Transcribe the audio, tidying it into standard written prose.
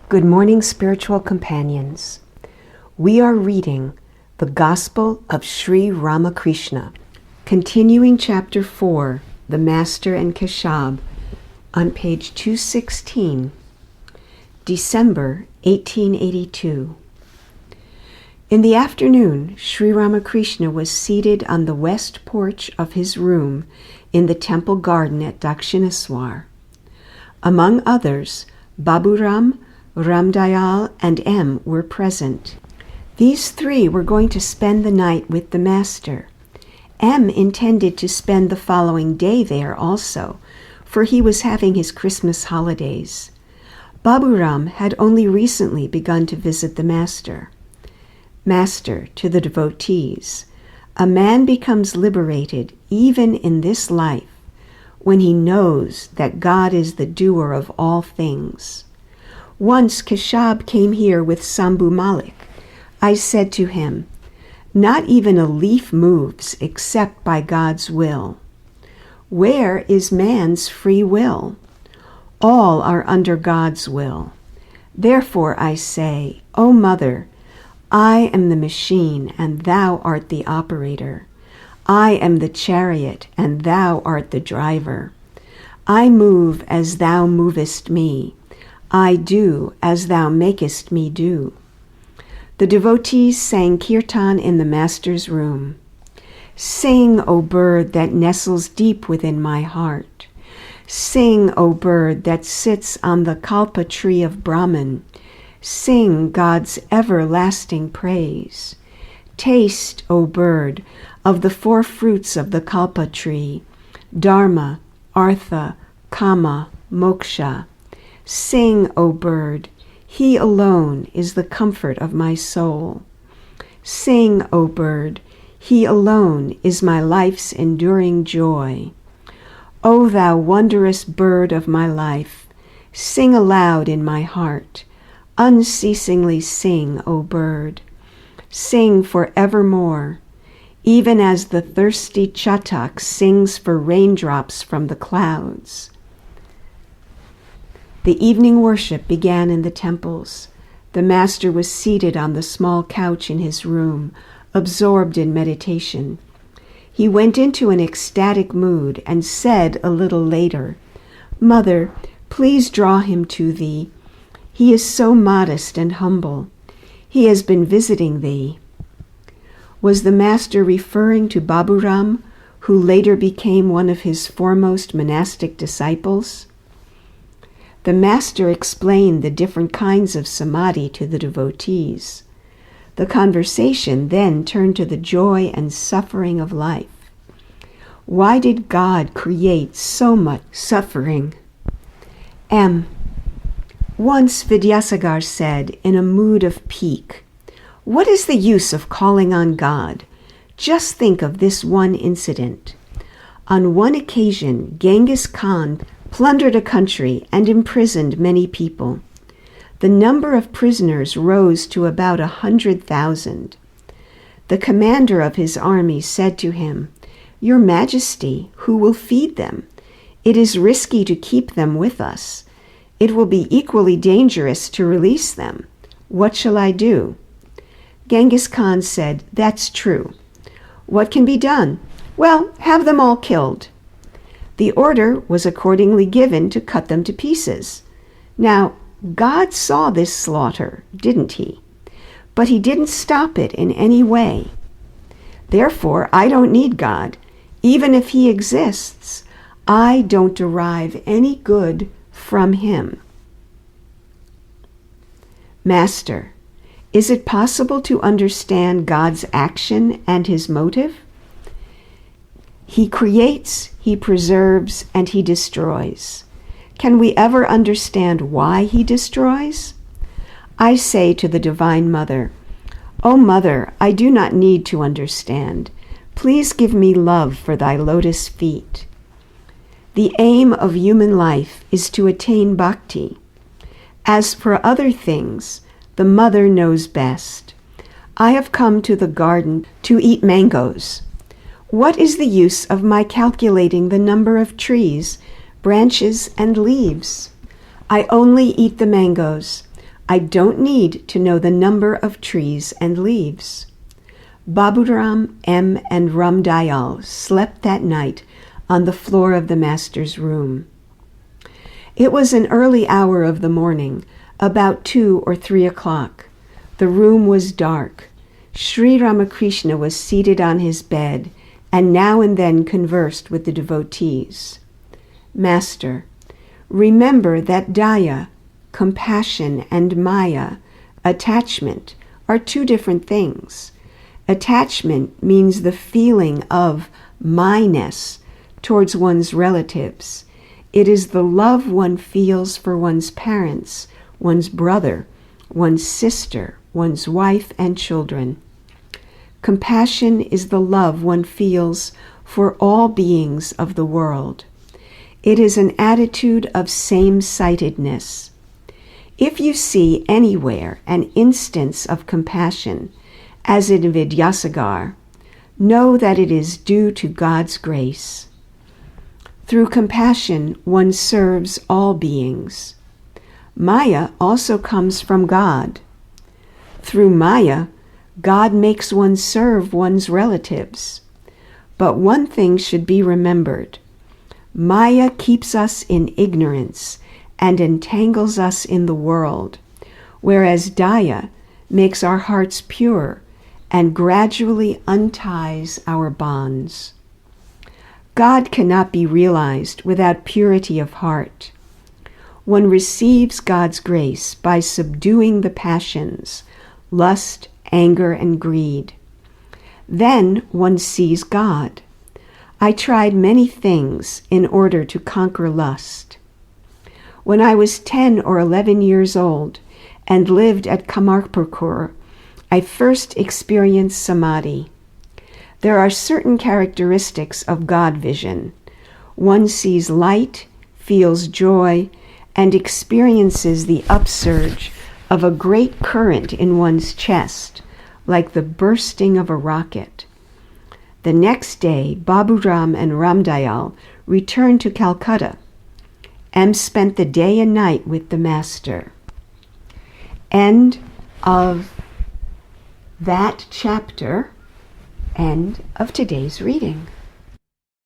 Good morning, spiritual companions. We are reading the Gospel of Sri Ramakrishna, continuing chapter 4, The Master and Keshab, on page 216, December 1882. In the afternoon, Sri Ramakrishna was seated on the west porch of his room in the temple garden at Dakshinaswar. Among others, Baburam, Ramdayal, and M were present. These three were going to spend the night with the Master. M intended to spend the following day there also, for he was having his Christmas holidays. Baburam had only recently begun to visit the Master. Master, to the devotees, a man becomes liberated even in this life when he knows that God is the doer of all things. Once Keshab came here with Sambhu Malik. I said to him, "Not even a leaf moves except by God's will. Where is man's free will? All are under God's will. Therefore I say, O Mother, I am the machine and thou art the operator. I am the chariot and thou art the driver. I move as thou movest me. I do as thou makest me do." The devotees sang kirtan in the Master's room. Sing, O bird that nestles deep within my heart. Sing, O bird that sits on the kalpa tree of Brahman. Sing God's everlasting praise. Taste, O bird, of the four fruits of the kalpa tree, Dharma, Artha, Kama, Moksha. Sing, O bird, he alone is the comfort of my soul. Sing, O bird, he alone is my life's enduring joy. O thou wondrous bird of my life, sing aloud in my heart. Unceasingly sing, O bird. Sing for evermore, even as the thirsty chatak sings for raindrops from the clouds. The evening worship began in the temples. The Master was seated on the small couch in his room, absorbed in meditation. He went into an ecstatic mood and said a little later, "Mother, please draw him to thee. He is so modest and humble. He has been visiting thee." Was the Master referring to Baburam, who later became one of his foremost monastic disciples? The Master explained the different kinds of samadhi to the devotees. The conversation then turned to the joy and suffering of life. Why did God create so much suffering? M. Once Vidyasagar said in a mood of pique, "What is the use of calling on God? Just think of this one incident. On one occasion, Genghis Khan plundered a country and imprisoned many people. The number of prisoners rose to about 100,000. The commander of his army said to him, 'Your Majesty, who will feed them? It is risky to keep them with us. It will be equally dangerous to release them. What shall I do?' Genghis Khan said, 'That's true. What can be done? Well, have them all killed.' The order was accordingly given to cut them to pieces. Now, God saw this slaughter, didn't he? But he didn't stop it in any way. Therefore, I don't need God. Even if he exists, I don't derive any good from him." Master, is it possible to understand God's action and his motive? He creates, he preserves, and he destroys. Can we ever understand why he destroys? I say to the Divine Mother, "O Mother, I do not need to understand. Please give me love for thy lotus feet." The aim of human life is to attain Bhakti. As for other things, the Mother knows best. I have come to the garden to eat mangoes. What is the use of my calculating the number of trees, branches, and leaves? I only eat the mangoes. I don't need to know the number of trees and leaves. Baburam M. and Ram Dayal slept that night on the floor of the master's room. It was an early hour of the morning, about 2 or 3 o'clock. The room was dark. Sri Ramakrishna was seated on his bed and now and then conversed with the devotees. Master, remember that daya, compassion, and maya, attachment, are 2 different things. Attachment means the feeling of myness towards one's relatives. It is the love one feels for one's parents, one's brother, one's sister, one's wife and children. Compassion is the love one feels for all beings of the world. It is an attitude of same-sightedness. If you see anywhere an instance of compassion, as in Vidyasagar, know that it is due to God's grace. Through compassion, one serves all beings. Maya also comes from God. Through Maya, God makes one serve one's relatives. But one thing should be remembered. Maya keeps us in ignorance and entangles us in the world, whereas Daya makes our hearts pure and gradually unties our bonds. God cannot be realized without purity of heart. One receives God's grace by subduing the passions, lust, anger, and greed. Then one sees God. I tried many things in order to conquer lust. When I was 10 or 11 years old and lived at Kamarpur, I first experienced samadhi. There are certain characteristics of God vision. One sees light, feels joy, and experiences the upsurge of a great current in one's chest, like the bursting of a rocket. The next day, Baburam and Ramdayal returned to Calcutta. M spent the day and night with the Master. End of that chapter. End of today's reading.